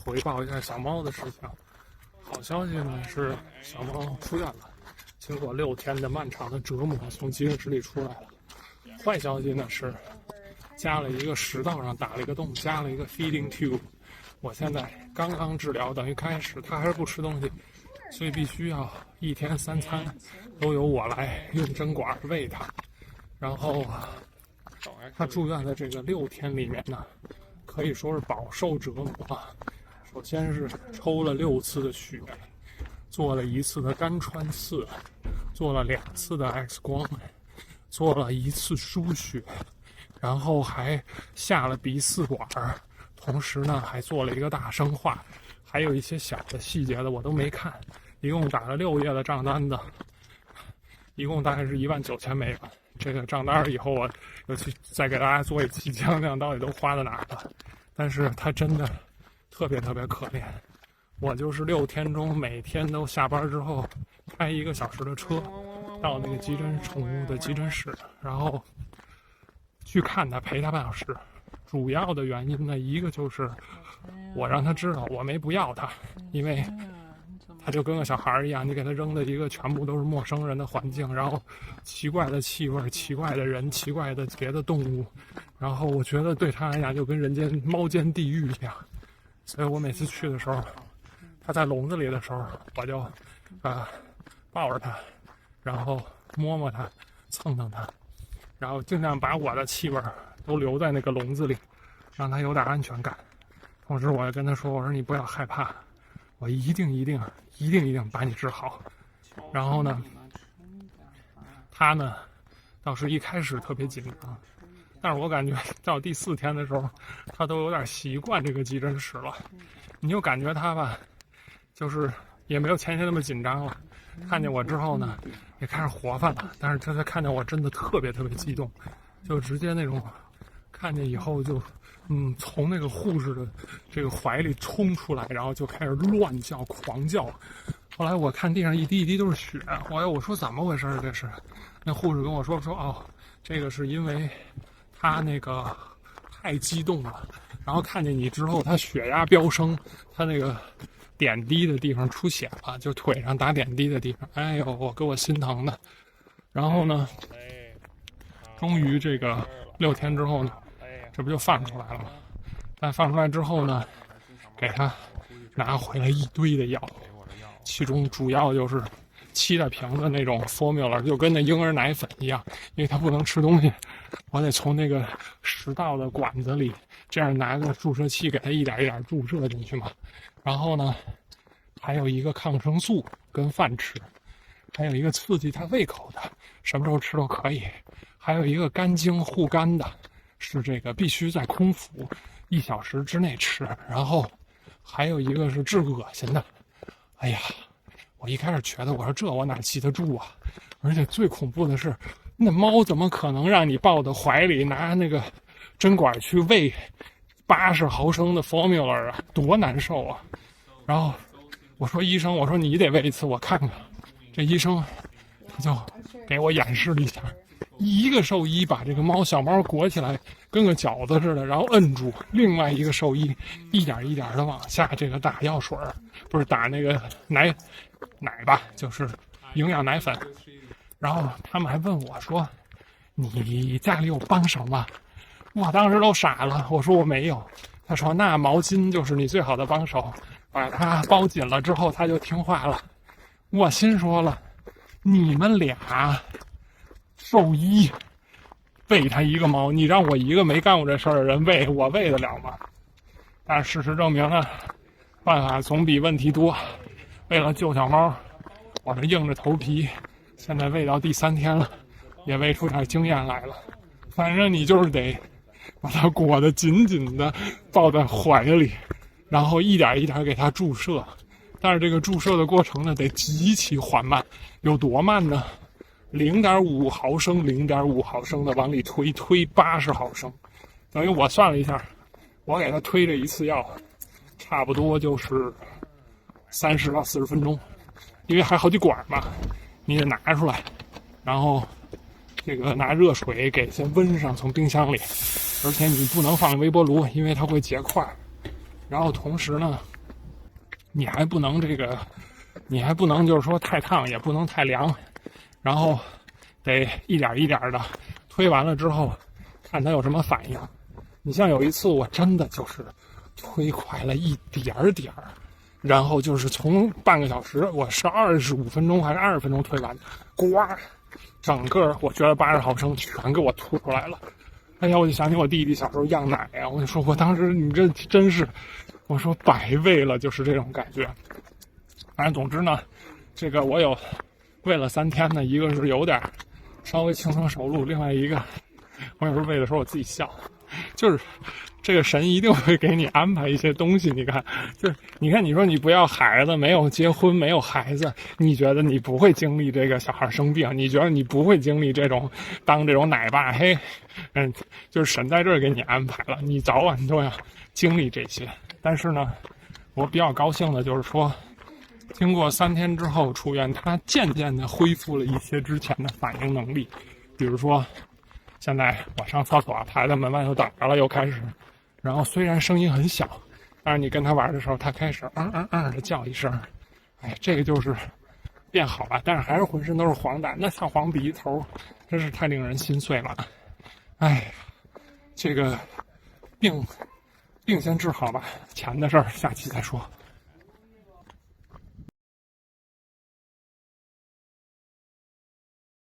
回报一下小猫的事情。好消息呢是小猫出院了，经过6天的漫长的折磨，从急诊室里出来了。坏消息呢是加了一个食道上打了一个洞，加了一个 feeding tube。我现在刚刚治疗，等于开始，它还是不吃东西，所以必须要1天3餐都由我来用针管喂它。然后他住院的这个6天里面呢，可以说是饱受折磨。首先是抽了6次的血，做了1次的肝穿刺，做了2次的 X 光，做了1次输血，然后还下了鼻饲管，同时呢还做了一个大生化，还有一些小的细节的我都没看。一共打了6页的账单的，一共大概是19000美元。这个账单以后我又去再给大家做一期讲讲到底都花在哪儿了。但是他真的特别可怜，我就是6天中每天都下班之后开1个小时的车到那个宠物的急诊室，然后去看他，陪他半小时。主要的原因呢，一个就是我让他知道我没不要他，因为他就跟个小孩一样，你给他扔的一个全部都是陌生人的环境，然后奇怪的气味、奇怪的人、奇怪的别的动物，然后我觉得对他来讲就跟猫间地狱一样。所以我每次去的时候，他在笼子里的时候，我就抱着他，然后摸摸他，蹭蹭他，然后尽量把我的气味都留在那个笼子里，让他有点安全感。同时我也跟他说，我说你不要害怕，我一定把你治好。然后呢，他呢倒是一开始特别紧张，但是我感觉到第4天的时候，他都有点习惯这个急诊室了。你就感觉他吧，就是也没有前天那么紧张了。看见我之后呢，也开始活泛了。但是他看见我真的特别激动，就直接那种看见以后就从那个护士的这个怀里冲出来，然后就开始乱叫狂叫。后来我看地上一滴一滴都是血，我说怎么回事这是？那护士跟我说哦，这个是因为他那个太激动了，然后看见你之后他血压飙升，他那个点滴的地方出血了，就腿上打点滴的地方，哎呦我给我心疼的。然后呢终于这个6天之后呢，这不就放出来了吗？但放出来之后呢，给他拿回来一堆的药，其中主要就是7大瓶的那种 formula， 就跟那婴儿奶粉一样，因为他不能吃东西，我得从那个食道的管子里这样拿个注射器给他一点一点注射进去嘛。然后呢还有一个抗生素跟饭吃，还有一个刺激他胃口的，什么时候吃都可以，还有一个肝经护肝的，是这个必须在空腹1小时之内吃，然后还有一个是治恶心的。哎呀，我一开始觉得我说这我哪记得住啊？而且最恐怖的是，那猫怎么可能让你抱到怀里拿那个针管去喂80毫升的 formula 啊？多难受啊！然后我说医生，我说你得喂一次我看看。这医生他就给我演示了一下，一个兽医把这个小猫裹起来跟个饺子似的，然后摁住，另外一个兽医一点一点的往下这个打药水，不是打那个奶吧，就是营养奶粉。然后他们还问我说你家里有帮手吗？我当时都傻了，我说我没有。他说那毛巾就是你最好的帮手，把它包紧了之后它就听话了。我心说了，你们俩兽医喂他一个猫，你让我一个没干过这事儿的人喂，我喂得了吗？但事实证明呢，办法总比问题多。为了救小猫，我这硬着头皮，现在喂到第3天了，也喂出点经验来了。反正你就是得把它裹得紧紧的抱在怀里，然后一点一点给它注射。但是这个注射的过程呢，得极其缓慢。有多慢呢？0.5毫升，0.5毫升的往里推80毫升，等于我算了一下，我给他推这一次药，差不多就是30到40分钟，因为还好几管嘛，你得拿出来，然后这个拿热水给先温上，从冰箱里，而且你不能放微波炉，因为它会结块。然后同时呢，你还不能就是说太烫，也不能太凉，然后得一点一点的推完了之后，看它有什么反应。你像有一次我真的就是推快了一点点，然后就是从半个小时，我是25分钟还是20分钟推完，呱，整个我觉得80毫升全给我吐出来了。哎呀，我就想起我弟弟小时候样奶呀，我就说我当时你这真是，我说百倍了，就是这种感觉。反正总之呢，这个我有喂了3天呢，一个是有点稍微轻车熟路，另外一个我有时候喂的时候我自己笑，就是这个神一定会给你安排一些东西。你看，就是你看，你说你不要孩子，没有结婚，没有孩子，你觉得你不会经历这个小孩生病，你觉得你不会经历这种当这种奶爸，嘿，就是神在这儿给你安排了，你早晚都要经历这些。但是呢，我比较高兴的就是说，经过3天之后出院，他渐渐的恢复了一些之前的反应能力，比如说现在我上厕所，他在门外头等着了，又开始，然后虽然声音很小，但是你跟他玩的时候，他开始的叫一声，哎，这个就是变好了，但是还是浑身都是黄疸，那像黄鼻头，真是太令人心碎了。哎，这个病先治好吧，钱的事儿下期再说。